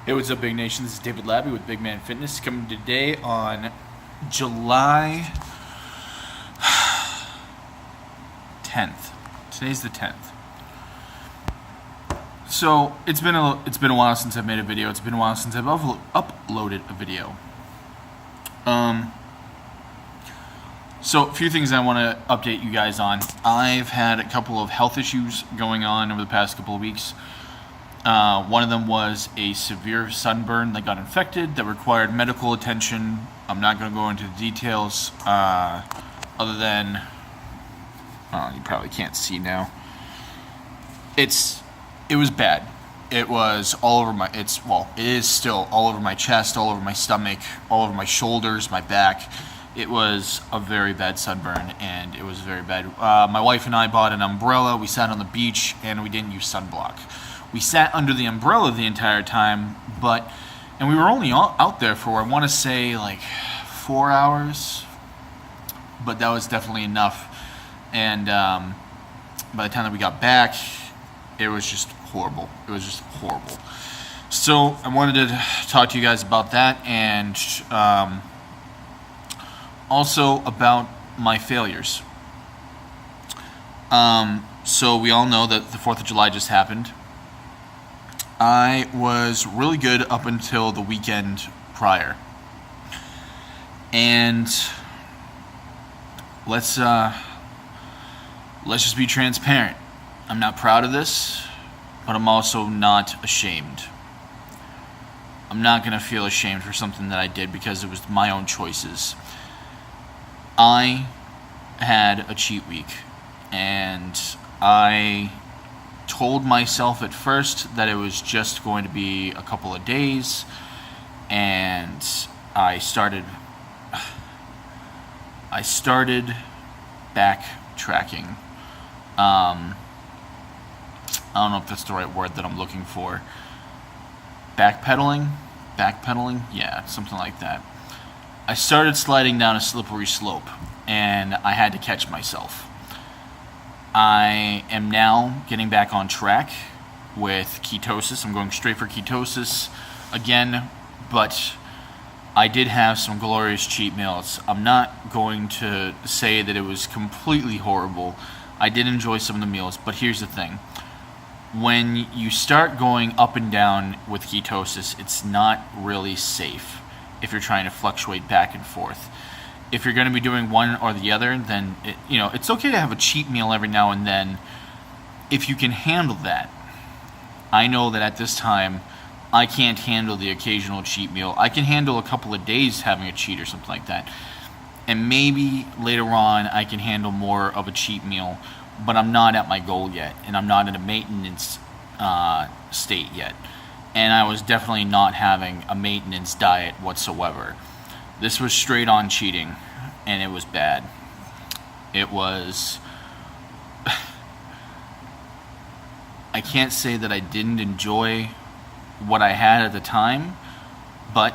Hey, what's up, Big Nation? This is David Labby with Big Man Fitness, coming today on July 10th. Today's the 10th. So it's been a while since I've made a video. It's been a while since I've uploaded a video. So a few things I want to update you guys on. I've had a couple of health issues going on over the past couple of weeks. One of them was a severe sunburn that got infected that required medical attention. I'm not going to go into the details other than, you probably can't see now. It was bad. It was all over it is still all over my chest, all over my stomach, all over my shoulders, my back. It was a very bad sunburn, and it was very bad. My wife and I bought an umbrella. We sat on the beach, and we didn't use sunblock. We sat under the umbrella the entire time, and we were only out there for, I want to say, like 4 hours, but that was definitely enough. And by the time that we got back, it was just horrible. It was just horrible. So I wanted to talk to you guys about that, and also about my failures. So we all know that the 4th of July just happened. I was really good up until the weekend prior. And let's just be transparent. I'm not proud of this, but I'm also not ashamed. I'm not going to feel ashamed for something that I did because it was my own choices. I had a cheat week, and I told myself at first that it was just going to be a couple of days, and I started backtracking. I don't know if that's the right word that I'm looking for. Backpedaling, yeah, something like that. I started sliding down a slippery slope, and I had to catch myself. I am now getting back on track with ketosis. I'm going straight for ketosis again, but I did have some glorious cheat meals. I'm not going to say that it was completely horrible. I did enjoy some of the meals, but here's the thing. When you start going up and down with ketosis, it's not really safe if you're trying to fluctuate back and forth. If you're going to be doing one or the other, then it's okay to have a cheat meal every now and then if you can handle that. I know that at this time, I can't handle the occasional cheat meal. I can handle a couple of days having a cheat or something like that. And maybe later on, I can handle more of a cheat meal, but I'm not at my goal yet, and I'm not in a maintenance state yet. And I was definitely not having a maintenance diet whatsoever. This was straight on cheating, and it was bad. It was... I can't say that I didn't enjoy what I had at the time, but,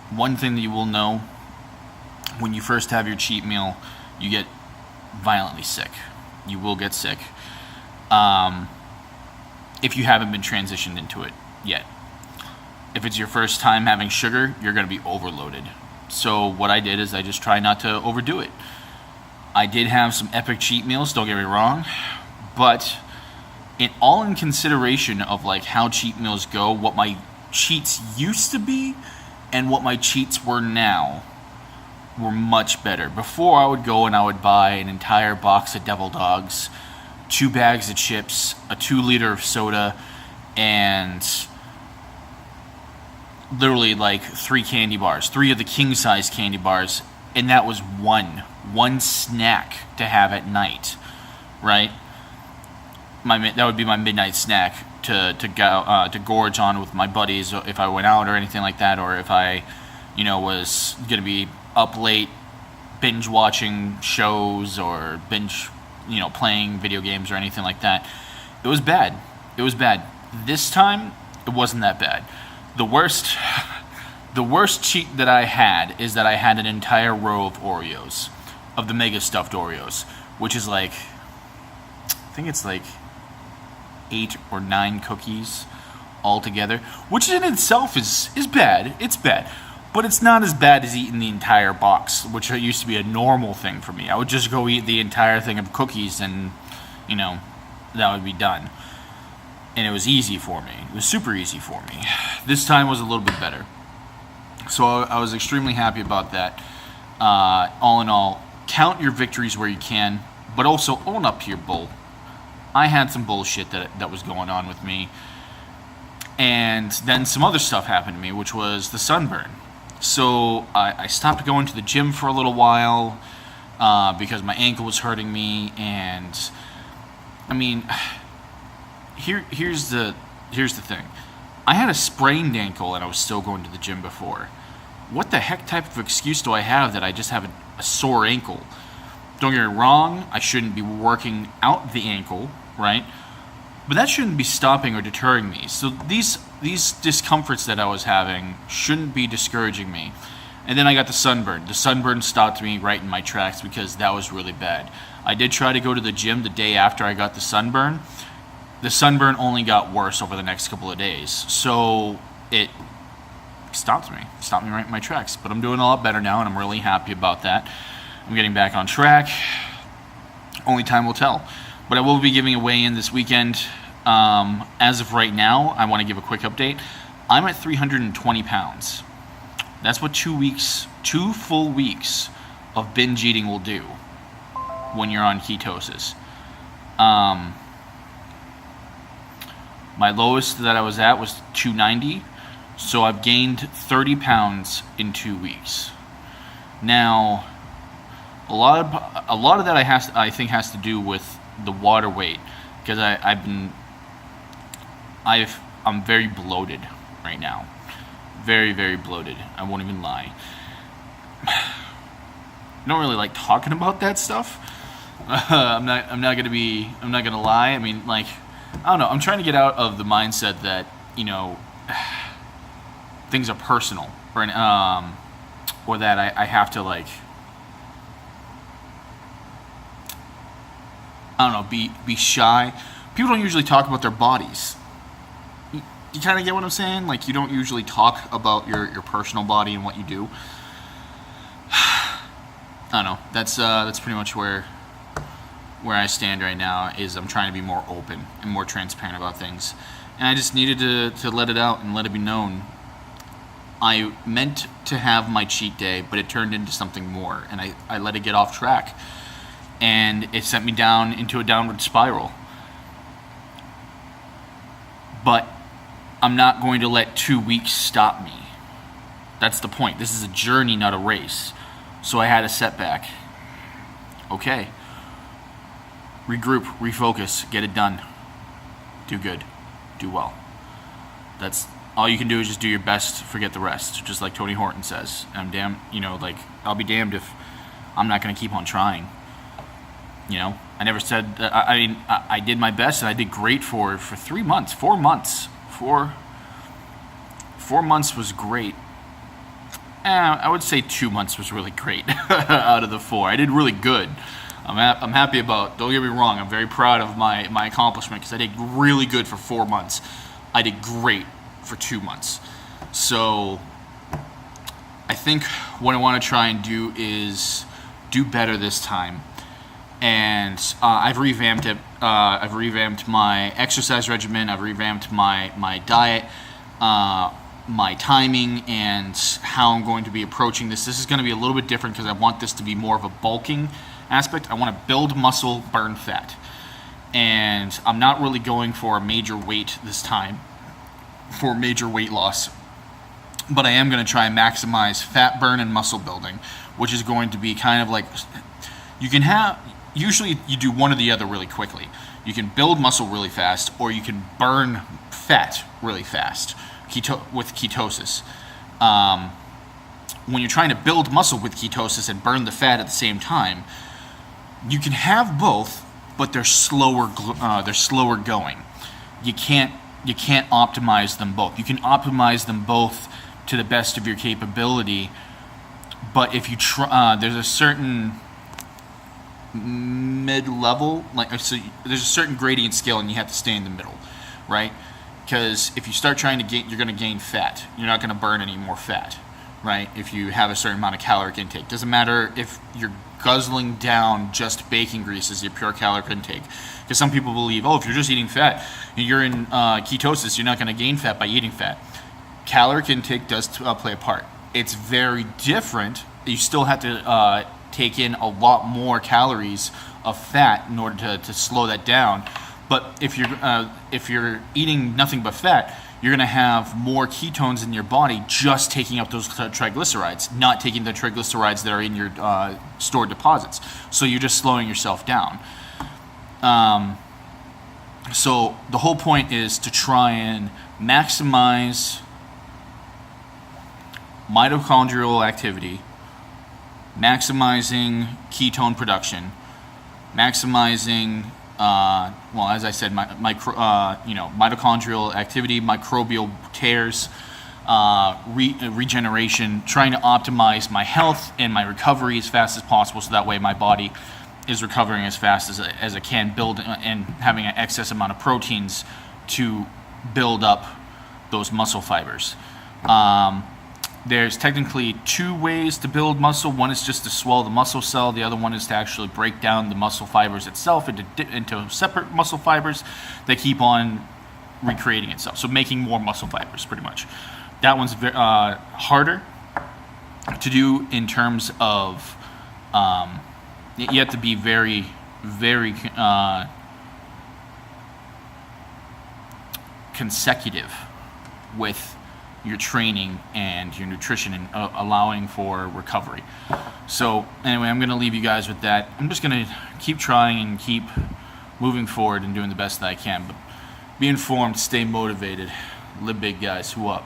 one thing that you will know, when you first have your cheat meal, you get violently sick. You will get sick. If you haven't been transitioned into it yet. If it's your first time having sugar, you're going to be overloaded. So what I did is I just try not to overdo it. I did have some epic cheat meals, don't get me wrong, but in consideration of like how cheat meals go, what my cheats used to be and what my cheats were now were much better. Before, I would go and I would buy an entire box of Devil Dogs, 2 bags of chips, a 2-liter of soda, and literally like 3 candy bars, 3 of the king-size candy bars, and that was one snack to have at night, right? That would be my midnight snack to gorge on with my buddies if I went out or anything like that, or if I, was gonna be up late binge watching shows or binge, playing video games or anything like that. It was bad. This time, it wasn't that bad. The worst cheat that I had is that I had an entire row of Oreos, of the Mega Stuffed Oreos, which is like, I think it's like 8 or 9 cookies, altogether, which in itself is bad. It's bad. But it's not as bad as eating the entire box, which used to be a normal thing for me. I would just go eat the entire thing of cookies and, that would be done. And it was easy for me. It was super easy for me. This time was a little bit better. So I was extremely happy about that. All in all, count your victories where you can, but also own up to your bull. I had some bullshit that was going on with me. And then some other stuff happened to me, which was the sunburn. So I stopped going to the gym for a little while because my ankle was hurting me. And I mean, here's the thing. I had a sprained ankle and I was still going to the gym before. What the heck type of excuse do I have that I just have a sore ankle? Don't get me wrong, I shouldn't be working out the ankle, right? But that shouldn't be stopping or deterring me. So these discomforts that I was having shouldn't be discouraging me. And then I got the sunburn. The sunburn stopped me right in my tracks because that was really bad. I did try to go to the gym the day after I got the sunburn. The sunburn only got worse over the next couple of days. So it stopped me right in my tracks. But I'm doing a lot better now, and I'm really happy about that. I'm getting back on track. Only time will tell. But I will be giving a weigh-in this weekend. As of right now, I want to give a quick update. I'm at 320 pounds. That's what 2 full weeks of binge eating will do when you're on ketosis. My lowest that I was at was 290, so I've gained 30 pounds in 2 weeks. Now, a lot of that I think has to do with the water weight, because I'm very bloated right now, very, very bloated. I won't even lie. I don't really like talking about that stuff. I'm not gonna lie. I mean, like, I don't know. I'm trying to get out of the mindset that things are personal, or that I have to, like, I don't know, be shy. People don't usually talk about their bodies. You kind of get what I'm saying? Like, you don't usually talk about your personal body and what you do. I don't know. That's pretty much where I stand right now. Is I'm trying to be more open and more transparent about things, and I just needed to let it out and let it be known. I meant to have my cheat day, but it turned into something more, and I let it get off track, and it sent me down into a downward spiral. But I'm not going to let 2 weeks stop me. That's the point. This is a journey, not a race. So I had a setback. Okay. Regroup, refocus, get it done. Do good. Do well. That's all you can do, is just do your best, forget the rest, just like Tony Horton says. And I'll be damned if I'm not going to keep on trying. I never said that. I did my best, and I did great for 3 months, 4 months. 4 months was great. I would say 2 months was really great out of the 4. I did really good. I'm happy about, don't get me wrong, I'm very proud of my accomplishment, because I did really good for 4 months. I did great for 2 months. So I think what I want to try and do is do better this time. And I've revamped it. I've revamped my exercise regimen. I've revamped my diet, my timing, and how I'm going to be approaching this. This is going to be a little bit different because I want this to be more of a bulking aspect. I want to build muscle, burn fat. And I'm not really going for a major weight this time, for major weight loss. But I am going to try and maximize fat burn and muscle building, which is going to be kind of like, usually you do one or the other really quickly. You can build muscle really fast, or you can burn fat really fast with ketosis. When you're trying to build muscle with ketosis and burn the fat at the same time, you can have both, but they're slower going. You can't optimize them both. You can optimize them both to the best of your capability, but if you try, there's a certain mid-level, there's a certain gradient scale, and you have to stay in the middle, right? Because if you start trying to gain, you're going to gain fat. You're not going to burn any more fat, right? If you have a certain amount of caloric intake. Doesn't matter if you're guzzling down just bacon grease as your pure caloric intake. Because some people believe, oh, if you're just eating fat, you're in ketosis, you're not going to gain fat by eating fat. Caloric intake does play a part. It's very different. You still have to take in a lot more calories of fat in order to slow that down. But if you're eating nothing but fat, you're going to have more ketones in your body just taking up those triglycerides, not taking the triglycerides that are in your stored deposits. So you're just slowing yourself down. So the whole point is to try and maximize mitochondrial activity, maximizing ketone production, maximizing as I said, mitochondrial activity, microbial tears, regeneration, trying to optimize my health and my recovery as fast as possible, so that way my body is recovering as fast as it can, build and having an excess amount of proteins to build up those muscle fibers. There's technically two ways to build muscle. One is just to swell the muscle cell. The other one is to actually break down the muscle fibers itself into separate muscle fibers that keep on recreating itself. So making more muscle fibers, pretty much. That one's harder to do in terms of you have to be very, very consecutive with your training and your nutrition and allowing for recovery. So anyway, I'm going to leave you guys with that. I'm just going to keep trying and keep moving forward and doing the best that I can. But be informed, stay motivated, live big, guys. Who up?